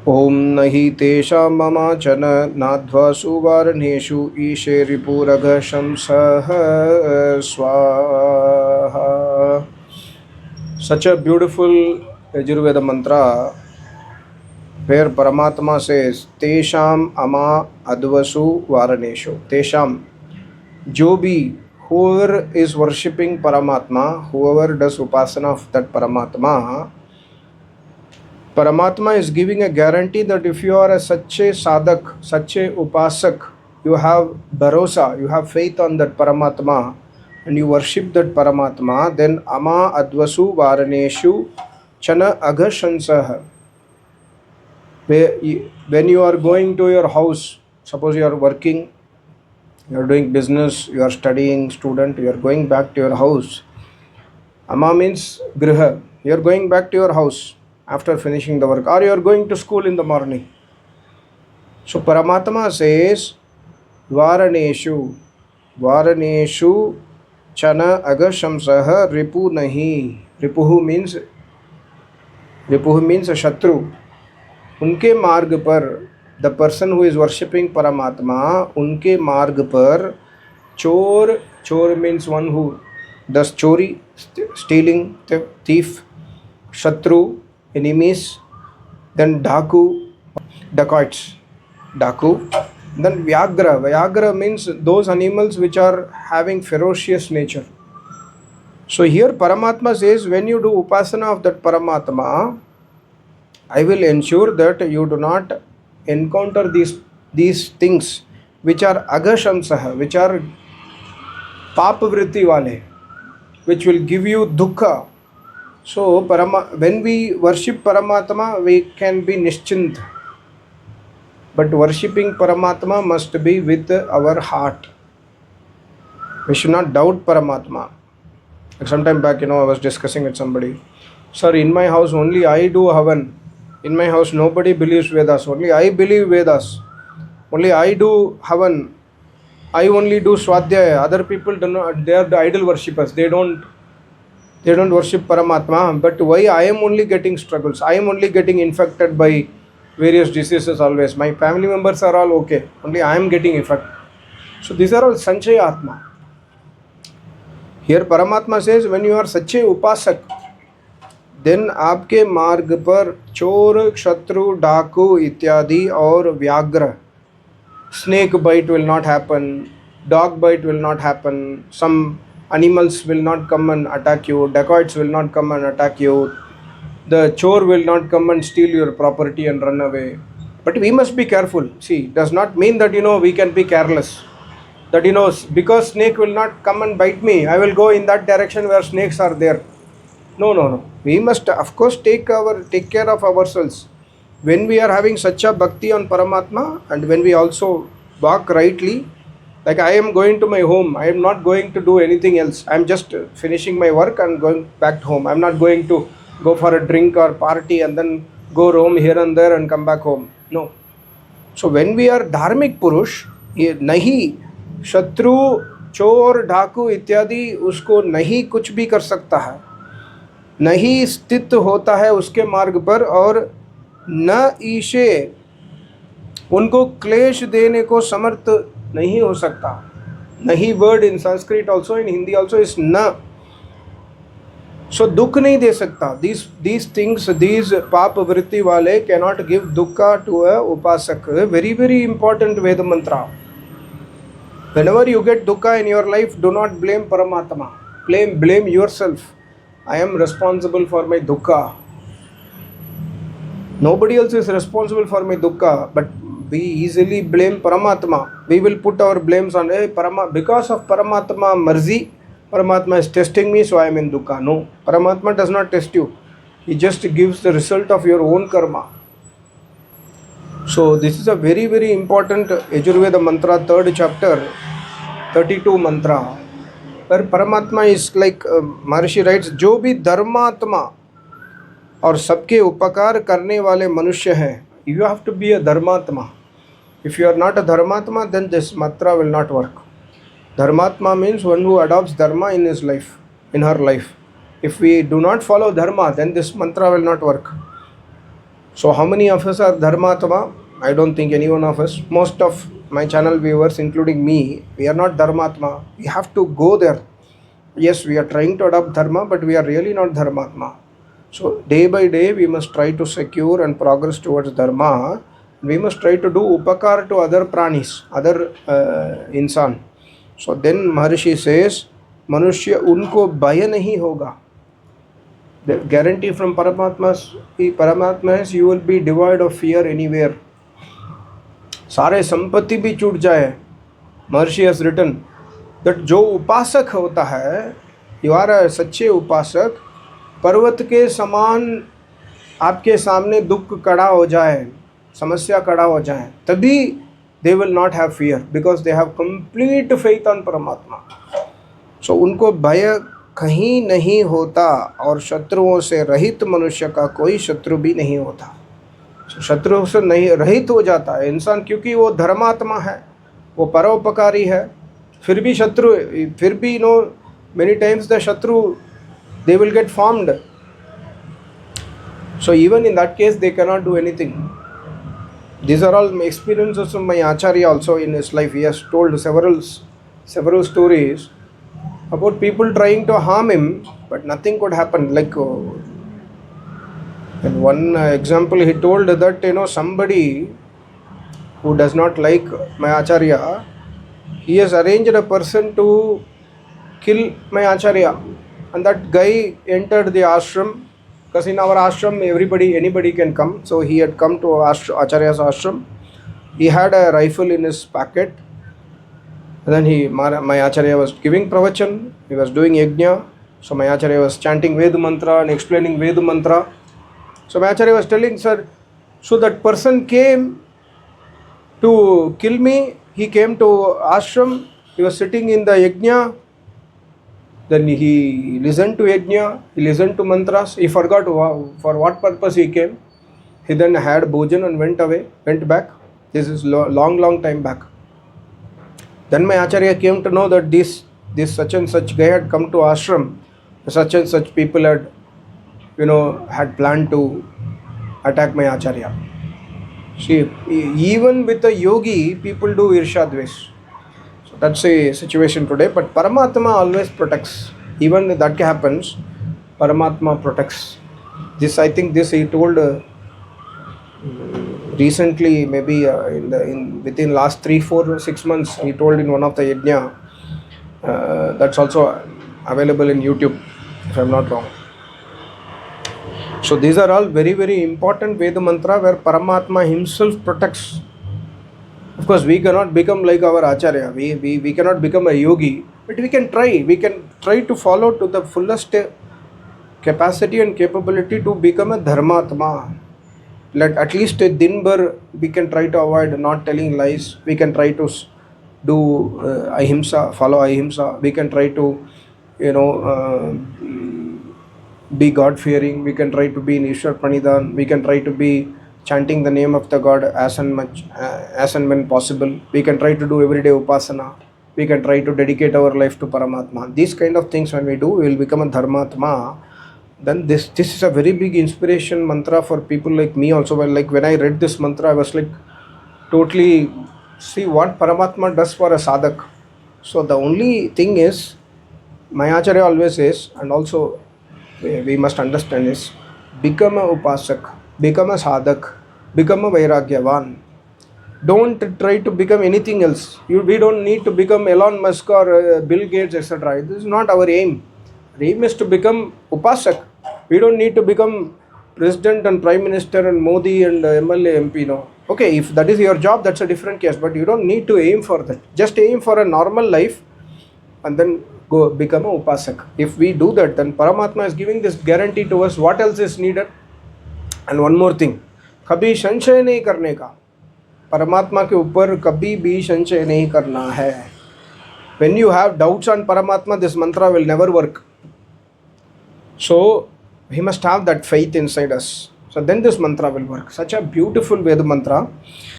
ओम नहि तेषां ममाचन नाध्वासु वारणेषु ईशे रिपुरघशंसः स्वाहा. Such a beautiful Yajurveda mantra where Paramatma says Tesham ama advasu varaneshu. Tesham, jo bhi, whoever is worshipping Paramatma, whoever does upasana of that Paramatma, Paramatma is giving a guarantee that if you are a such a sadhak, such a upasak, you have bharosa, you have faith on that Paramatma and you worship that Paramatma, then ama advasu varaneshu chana aghashansaha. When you are going to your house, suppose you are working, you are doing business, you are studying, student, you are going back to your house. Ama means griha. You are going back to your house after finishing the work, or you are going to school in the morning. So Paramatma says, Varaneshu, Varaneshu chana agashamsaha ripu nahi. Ripuhu means a shatru. उनके मार्ग पर, the person who is worshipping परमात्मा, उनके मार्ग पर चोर means one who डस चोरी, stealing, thief, शत्रु, enemies, then dacoits, daku, then Vyagra means those animals which are having ferocious nature. So here Paramatma says, when you do upasana of that Paramatma, I will ensure that you do not encounter these things which are agashamsaha, which are papavritti wale, which will give you dukkha. So when we worship Paramatma, we can be nischint. But worshipping Paramatma must be with our heart. We should not doubt Paramatma. Like sometime back, I was discussing with somebody. Sir, in my house only I do havan. In my house nobody believes Vedas. Only I believe Vedas. Only I do havan. I only do swadhyaya. Other people do not. They are the idol worshippers. They don't worship Paramatma. But why I am only getting struggles? I am only getting infected by various diseases always. My family members are all okay. Only I am getting infected. So these are all Sanchaya Atma. Here Paramatma says, when you are such a upasak, then आपके मार्ग पर चोर, क्षत्रु, डाकू इत्यादि और व्याघ्र, snake bite will not happen, dog bite will not happen, some animals will not come and attack you, dacoits will not come and attack you, the chore will not come and steal your property and run away. But we must be careful. See, does not mean that we can be careless. That because snake will not come and bite me, I will go in that direction where snakes are there. No. We must, of course, take care of ourselves. When we are having such a bhakti on Paramatma, and when we also walk rightly, like I am going to my home, I am not going to do anything else. I am just finishing my work and going back to home. I am not going to go for a drink or party and then go roam here and there and come back home. No. So when we are dharmic purush, nahi shatru, चोर, डाकू इत्यादि उसको नहीं कुछ भी कर सकता है, नहीं स्थित होता है उसके मार्ग पर, और न ईशे उनको क्लेश देने को समर्थ नहीं हो सकता. नहीं word in Sanskrit also, in Hindi also is न. सो दुख नहीं दे सकता. these things, these पाप वृत्ति वाले cannot give दुखा to a upasak. Very very important Veda mantra. Whenever you get dukkha in your life, do not blame Paramatma. Blame yourself. I am responsible for my dukkha. Nobody else is responsible for my dukkha, but we easily blame Paramatma. We will put our blames on, because of Paramatma marzi, Paramatma is testing me, so I am in dukkha. No, Paramatma does not test you. He just gives the result of your own karma. So this is a very very important Yajurveda mantra, 3rd chapter, 32 mantra, where Paramatma is like Maharishi writes, जो भी धर्मात्मा और सबके उपकार करने वाले मनुष्य हैं, you have to be a dharmatma. If you are not a dharmatma, then this mantra will not work. Dharmatma means one who adopts dharma in his life, in her life. If we do not follow dharma, then this mantra will not work. So how many of us are Dharmatma? I don't think any one of us. Most of my channel viewers, including me, we are not Dharmatma. We have to go there. Yes, we are trying to adopt Dharma, but we are really not Dharmatma. So day by day, we must try to secure and progress towards Dharma. We must try to do upakar to other pranis, other insan. So then Maharishi says, Manushya unko bhaya nahi hoga. The guarantee from Paramatma is you will be devoid of fear anywhere. सारे संपत्ति भी छूट जाए. महर्षि has written that जो उपासक होता है, you are a सच्चे उपासक, पर्वत के समान आपके सामने दुख खड़ा हो जाए, समस्या खड़ा हो जाए, तभी they will not have fear because they have complete faith on परमात्मा. So उनको भय कहीं नहीं होता और शत्रुओं से रहित मनुष्य का कोई शत्रु भी नहीं होता. शत्रुओं से नहीं रहित हो जाता है इंसान, क्योंकि वो धर्मात्मा है, वो परोपकारी है. फिर भी many times the shatru, they will get formed. So even in that case they cannot do anything. These are all experiences of my Acharya also in his life. He has told several stories about people trying to harm him, but nothing could happen. Like in one example, he told that somebody who does not like my Acharya, he has arranged a person to kill my Acharya, and that guy entered the ashram, because in our ashram anybody can come. So he had come to Acharya's ashram. He had a rifle in his pocket. And then my Acharya was giving pravachan, he was doing yajna. So my Acharya was chanting Veda mantra and explaining Veda mantra. So my Acharya was telling, sir, so that person came to kill me, he came to ashram, he was sitting in the yajna, then he listened to yajna, he listened to mantras, he forgot for what purpose he came. He then had bhojan and went back. This is long time back. Then my Acharya came to know that this such and such guy had come to ashram, such and such people had planned to attack my Acharya. See, even with a yogi, people do Irsha Dvesh. So that's a situation today. But Paramatma always protects. Even if that happens, Paramatma protects. I think this he told recently, maybe within last 3, 4, 6 months, he told in one of the yajna. That's also available in YouTube, if I'm not wrong. So these are all very, very important Veda mantra where Paramatma himself protects. Of course, we cannot become like our Acharya. We cannot become a yogi, but we can try. We can try to follow to the fullest capacity and capability to become a Dharmatma. At least a dinbar we can try to avoid not telling lies. We can try to do ahimsa, follow ahimsa. We can try to be God fearing. We can try to be in Ishwar Pranidhan. We can try to be chanting the name of the God as and when possible. We can try to do everyday upasana. We can try to dedicate our life to Paramatma. These kind of things when we do, we will become a Dharmatma. Then this is a very big inspiration mantra for people like me also. Like when I read this mantra, I was like totally see what Paramatma does for a sadhak. So the only thing is, my Acharya always says, and also we must understand is, become a upasak, become a sadhak, become a vairagyavan. Don't try to become anything else. We don't need to become Elon Musk or Bill Gates, etc. This is not our aim. Our aim is to become upasak. We don't need to become president and prime minister and Modi and MLA MP. No. Okay, if that is your job, that's a different case. But you don't need to aim for that. Just aim for a normal life and then go become a upasak. If we do that, then Paramatma is giving this guarantee to us. What else is needed? And one more thing, कभी संशय नहीं करने का. परमात्मा के ऊपर कभी भी संशय नहीं करना है. When you have doubts on Paramatma, this mantra will never work. So we must have that faith inside us. So then this mantra will work. Such a beautiful Veda mantra.